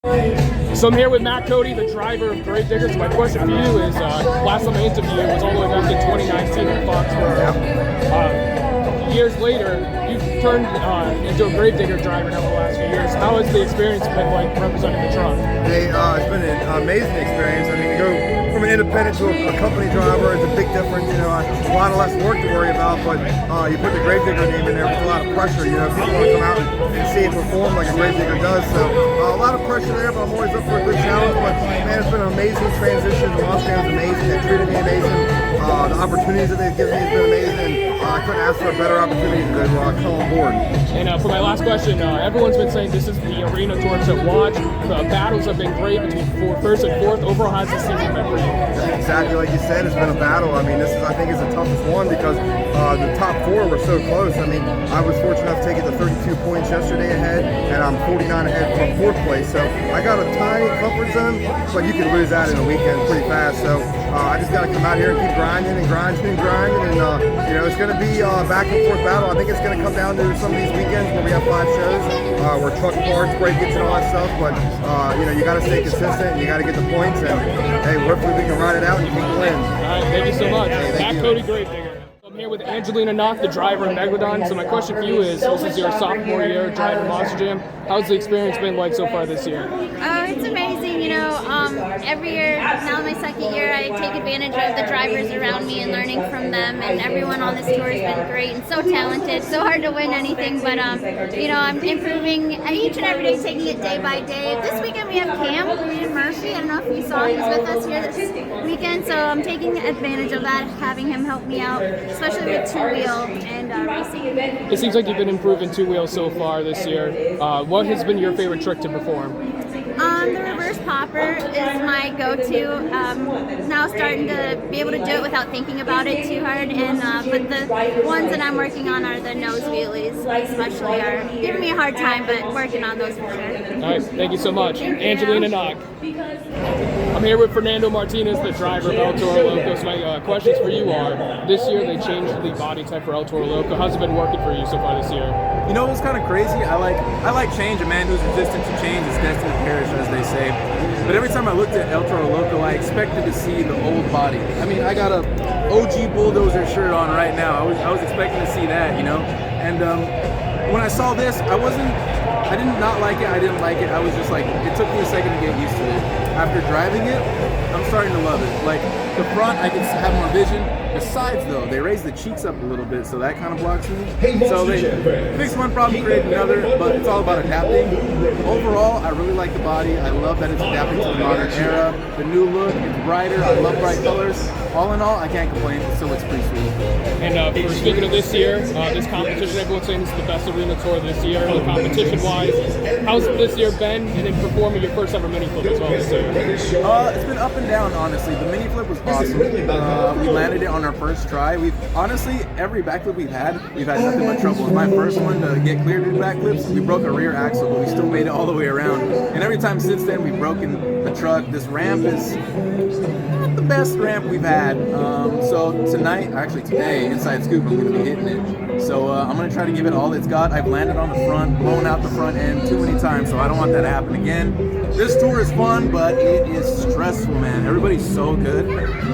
So I'm here with Cody, the driver of Gravediggers. My question for you is, last time I interviewed you was all the way back in 2019 in Foxborough. Years later, you've turned into a Gravedigger driver now the last few years. How has the experience been like representing the truck? Hey, it's been an amazing experience. I mean, to go from an independent to a company driver is a big difference. You know, a lot of less work to worry about, but you put the Gravedigger name in there with a lot of pressure. You know, people want to come out and see it perform like a Gravedigger does. So a lot of pressure there, but I'm always up for a good challenge. But man, it's been an amazing transition. The Mustang is amazing. They treated me amazing. The opportunities that they've given me has been amazing. I couldn't ask for a better opportunity to come on board. And for my last question, everyone's been saying this is the arena tour to watch. The battles have been great between first and fourth. Overall, how's the season been for you? Exactly like you said, it's been a battle. I mean, this is, I think, is the toughest one because the top four were so close. I mean, I was fortunate enough to take it to 32 points yesterday ahead, and I'm 49 ahead from fourth place. So I got a tiny comfort zone, but you can lose that in a weekend pretty fast. So I just got to come out here and keep grinding and grinding and grinding, and you know, it's going to be back and forth battle. I think it's going to come down to some of these weekends where we have 5 shows, where truck parts, breakage, and all that stuff. But you know, you got to stay consistent and you got to get the points. And hey, hopefully we can ride it out and keep the wins. All right, thank you so much. Cody, Gravedigger. I'm here with Angelina Nock, the driver of Megalodon. So my question for you is, this is your sophomore year driving Monster Jam. How's the experience been like so far this year? It's amazing. You know, every year, now my second year, I take advantage of the drivers around me and learning from them. And everyone on this tour has been great and so talented. So hard to win anything, but you know, I'm improving each and every day, taking it day by day. This weekend we have Cam Murphy. I don't know if you saw, he's with us here this weekend. So I'm taking advantage of that, having him help me out, especially with two-wheel and racing. It seems like you've been improving two-wheels so far this year. What has been your favorite trick to perform? The reverse popper is my go-to. Now starting to be able to do it without thinking about it too hard. And but the ones that I'm working on are the nose wheelies, especially are giving me a hard time, but working on those for sure. All right, thank you so much. Angelina Nock. I'm here with Fernando Martinez, the driver of El Toro Loco. So my questions for you are, this year they changed the body type for El Toro Loco. How's it been working for you so far this year? You know, it's kind of crazy. I like change. A man who's resistant to change is destined to perish, as they say. But every time I looked at El Toro Loco, I expected to see the old body. I mean, I got a OG Bulldozer shirt on right now. I was expecting to see that, you know. And when I saw this, I did not like it. I didn't like it. I was just like, it took me a second to get used to it. After driving it, I'm starting to love it. Like the front, I can have more vision. The sides, though, they raise the cheeks up a little bit, so that kind of blocks me. So they fix one problem, create another, but it's all about adapting. Overall, I really like the body. I love that it's adapting to the modern era. The new look, it's brighter. I love bright colors. All in all, I can't complain. It still looks pretty sweet. And for speaking of this year, this competition, everyone's saying this is the best arena tour this year. The competition-wise, how's this year been? And then performing your first ever mini flip as well this year. It's been up and down, honestly. The mini flip was awesome. We landed it on our first try. Honestly, every backflip we've had nothing but trouble. It was my first one to get cleared in backflips. We broke a rear axle, but we still made it all the way around. And every time since then, we've broken the truck. This ramp is not the best ramp we've had. So today, inside scoop, I'm going to be hitting it. So I'm going to try to give it all it's got. I've landed on the front, blown out the front end too many times, so I don't want that to happen again. This tour is fun, but it is stressful, man. Everybody's so good.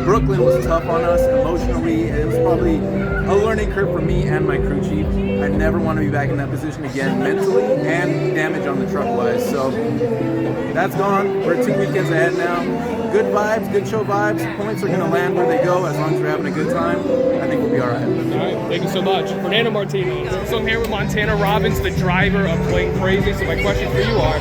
Brooklyn was tough on us emotionally, and it was probably a learning curve for me and my crew chief. I never want to be back in that position again, mentally and damage on the truck wise. So that's gone. We're 2 weekends ahead now. Good vibes, good show vibes. Points are going to land where they go as long as we're having a good time. I think we'll be all right. All right, thank you so much. Fernando Martinez. So I'm here with Robbins, the driver of Playing Crazy. So my question for you are,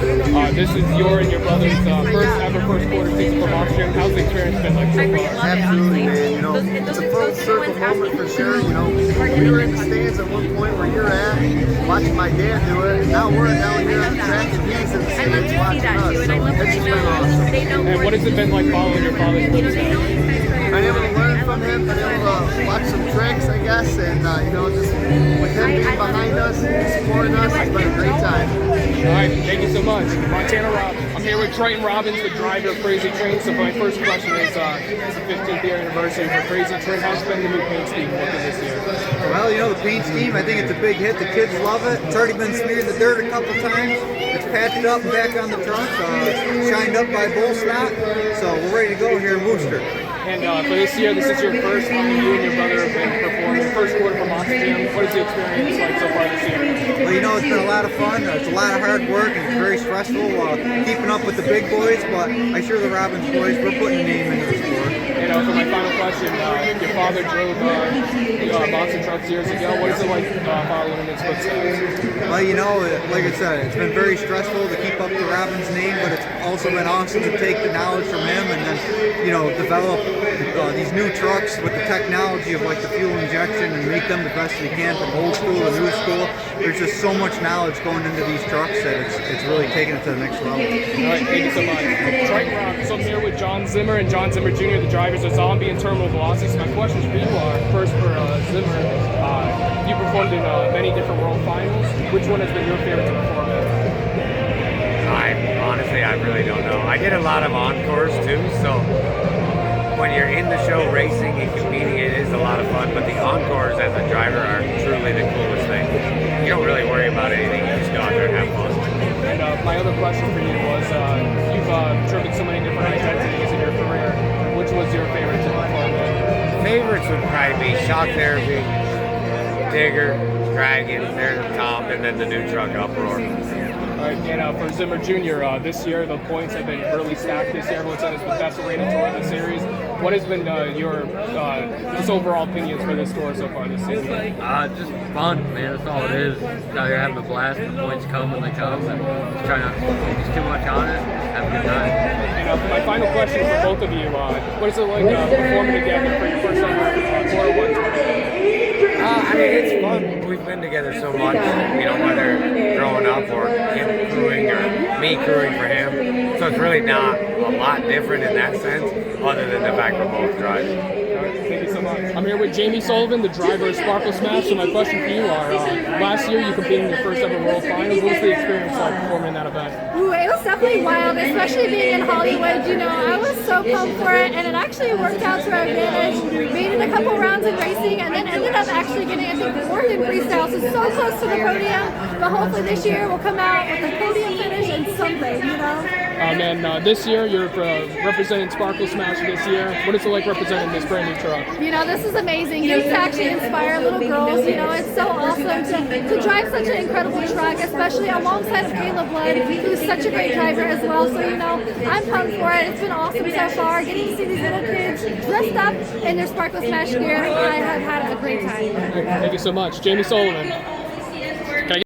this is your and your brother's first quarter season for Monster Jam. How's the experience been like so far? Absolutely, man. You know, it's a full circle moment for sure. You know, we were in the stands at one point where you're at, watching my dad do it, and now we're down here on the track and he's in the stands watching us. So it's been awesome. And what has it been like following your father's footsteps? Been able to learn from him, been able to watch some tricks, I guess, and you know, just with him being behind us and supporting us, it's been a great time. All right, thank you so much. I'm here with Robbins, the driver of Crazy Train. So my first question is, it's the 15th year anniversary for Crazy Train. How's been the new paint scheme looking this year? Well, you know, the paint scheme, I think it's a big hit. The kids love it. It's already been smeared in the dirt a couple times. It's patched up back on the trunk, shined up by bull stock. So we're ready to go here in Worcester. And for this year, this is your first time you and your brother have been performing first quarter from Oxygen. What is the experience like so far this year? Well, you know, it's been a lot of fun. It's a lot of hard work and it's very stressful keeping up with the big boys, but I assure the Robbins boys, we're putting a name into the sport. And for my final question, your father drove monster trucks years ago. What is it like following in his footsteps? Well, you know, like I said, it's been very stressful to keep up the Robbins name, but it's also been awesome to take the knowledge from him and then, you know, develop these new trucks with the technology of like the fuel injection and make them the best we can from old school to new school. There's just so much knowledge going into these trucks that it's really taking it to the next level. All right, thank you so much. Triton Rock, so I'm here with John Zimmer and John Zimmer Jr., the drivers of Zombie and Terminal Velocity. So my questions for you are, first for Zimmer, you performed in many different world finals. Which one has been your favorite to perform in? Honestly, I really don't know. I did a lot of encores too, so when you're in the show racing and competing, it is a lot of fun, but the encores as a driver are truly the coolest thing. You don't really worry about anything, you just go out there and have fun. And my other question for you was, you've driven so many different identities in your career. Which was your favorite to perform in? Favorites would probably be Shock Therapy, Digger, Dragon, they're the top, and then the new truck Uproar. And for Zimmer Jr., this year the points have been really stacked this year. Everyone said it's the best rated tour in the series. What has been your just overall opinions for this tour so far this season? Just fun, man. That's all it is. Out here having a blast. The points come when they come, and just try not to focus too much on it. Have a good time. And for my final question for both of you, what is it like performing together for your first ever Toro 1 tour? I mean, it's fun. We've been together so much, you know, whether growing up or him crewing or me crewing for him. So it's really not a lot different in that sense, other than the fact we're both driving. Thank you so much. I'm here with Jamie Sullivan, the driver of Sparkle Smash. So my question for you are, last year you competed in your first ever World Finals. What was the experience like performing in that event? Ooh, it was definitely wild, especially being in Hollywood. You know, I was so pumped for it, and it actually worked out to our advantage. Made it a couple rounds in racing, and then ended up actually getting, I think, fourth in freestyle, so close to the podium. But hopefully this year we'll come out with a podium finish and something, you know. And this year you're representing Sparkle Smash this year. What is it like representing this brand new truck? You know, this is amazing. You get to actually inspire little girls. You know, it's so awesome to drive such an incredible truck, especially alongside of Caleb Blood, who's such a great driver as well. So, you know, I'm pumped for it. It's been awesome so far. Getting to see these little kids dressed up in their Sparkle Smash gear, I have had a great time. Thank you so much. Jamie Sullivan.